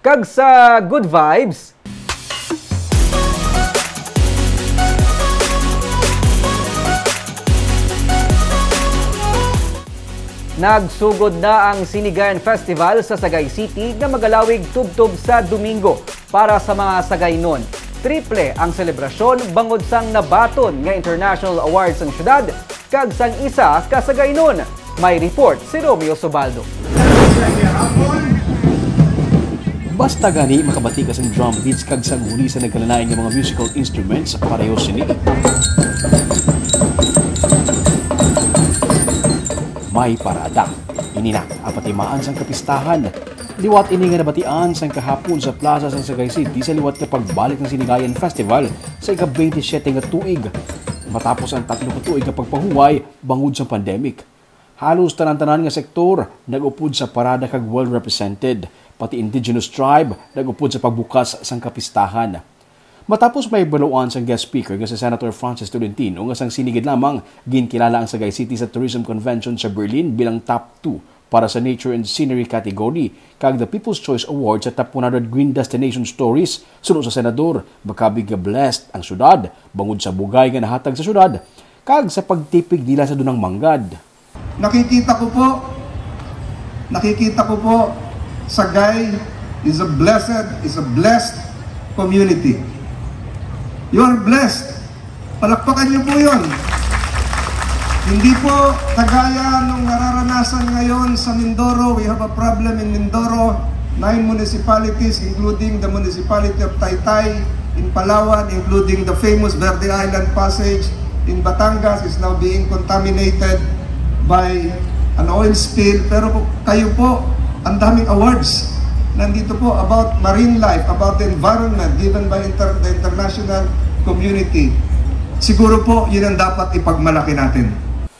Kag sa good vibes, nagsugod na ang Sinigayan Festival sa Sagay City nga magalawig tubtob sa Domingo para sa mga Sagaynon. Triple ang selebrasyon bangod sang nabaton nga international awards ang syudad kag sang isa ka Sagaynon. May report si Romeo Sobaldo. Basta gani makabati ka sang drum beats kag sang huli sa nagkalanayan ng mga musical instruments pareho sini. May parada. Ini na, apatimaan sang kapistahan. Liwat ini nga nabatian sang kahapon sa plaza sa Sagay City sa liwat kapag balik ng Sinigayan Festival sa ika-27 nga tuig. Matapos ang 3 ka tuig nga pagpahuway bangod sa pandemic. Halos tanan-tanan nga sektor nag-upod sa parada kag well represented. Pati indigenous tribe nag-upod sa pagbukas sang kapistahan. Matapos may baluan sang guest speaker nga si Senator Francis Tolentino nga sang sinigid lamang ginkilala ang Sagay City sa Tourism Convention sa Berlin bilang top 2 para sa Nature and Scenery category kag the People's Choice Award sa Top 100 Green Destination Stories sunod sa senador. Makabig nga blessed ang syudad bangod sa bugay nga nahatag sa syudad kag sa pagtipig nila sa dunang manggad. Nakikita ko po Sagay is a blessed community. You are blessed. Palakpakan niyo po yun. Hindi po kagaya nung nararanasan ngayon sa Mindoro. We have a problem in Mindoro. 9 municipalities, including the municipality of Taytay, in Palawan, including the famous Verde Island Passage in Batangas, is now being contaminated by an oil spill. Pero kayo po, ang daming awards nandito po about marine life, about the environment given by the international community. Siguro po, yun ang dapat ipagmalaki natin.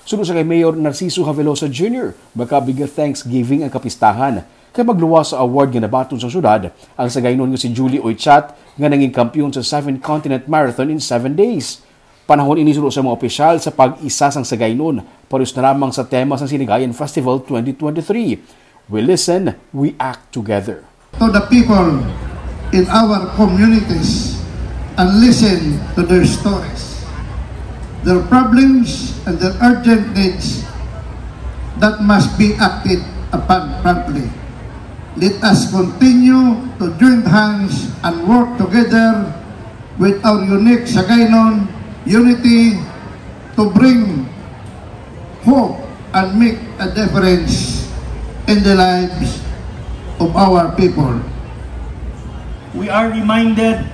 Sunod sa kay Mayor Narciso Javelosa Jr., makabig nga Thanksgiving ang kapistahan. Kaya magluwas sa award nga nabaton sa syudad, ang Sagaynon nga si Julie Oichat nga nanging kampiyon sa 7-continent marathon in 7 days. Panahon inisulod sa mga opisyal sa pag-isa sang Sagaynon, pareos na lamang sa tema sa Sinigayan Festival 2023. We listen, we act together. To the people in our communities and listen to their stories, their problems and their urgent needs that must be acted upon promptly. Let us continue to join hands and work together with our unique Sagaynon unity to bring hope and make a difference in the lives of our people. We are reminded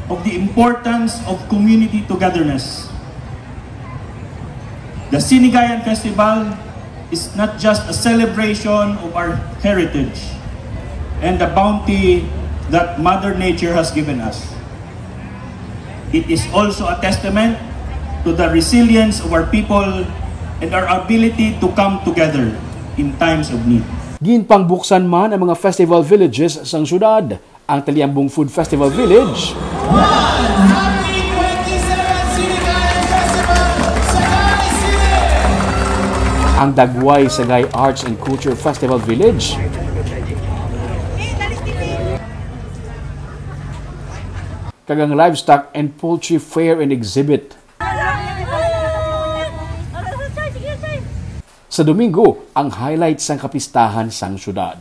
of the importance of community togetherness. The Sinigayan Festival is not just a celebration of our heritage and the bounty that Mother Nature has given us. It is also a testament to the resilience of our people and our ability to come together in times of need. Ginpangbuksan man ang mga festival villages sa syudad. Ang Taliambong Food Festival Village, Happy 27 Sinigayan Festival, Sagay City! Ang Dagway Sagay Arts and Culture Festival Village, kagang Livestock and Poultry Fair and Exhibit. Sa Domingo, ang highlights ng kapistahan sang syudad.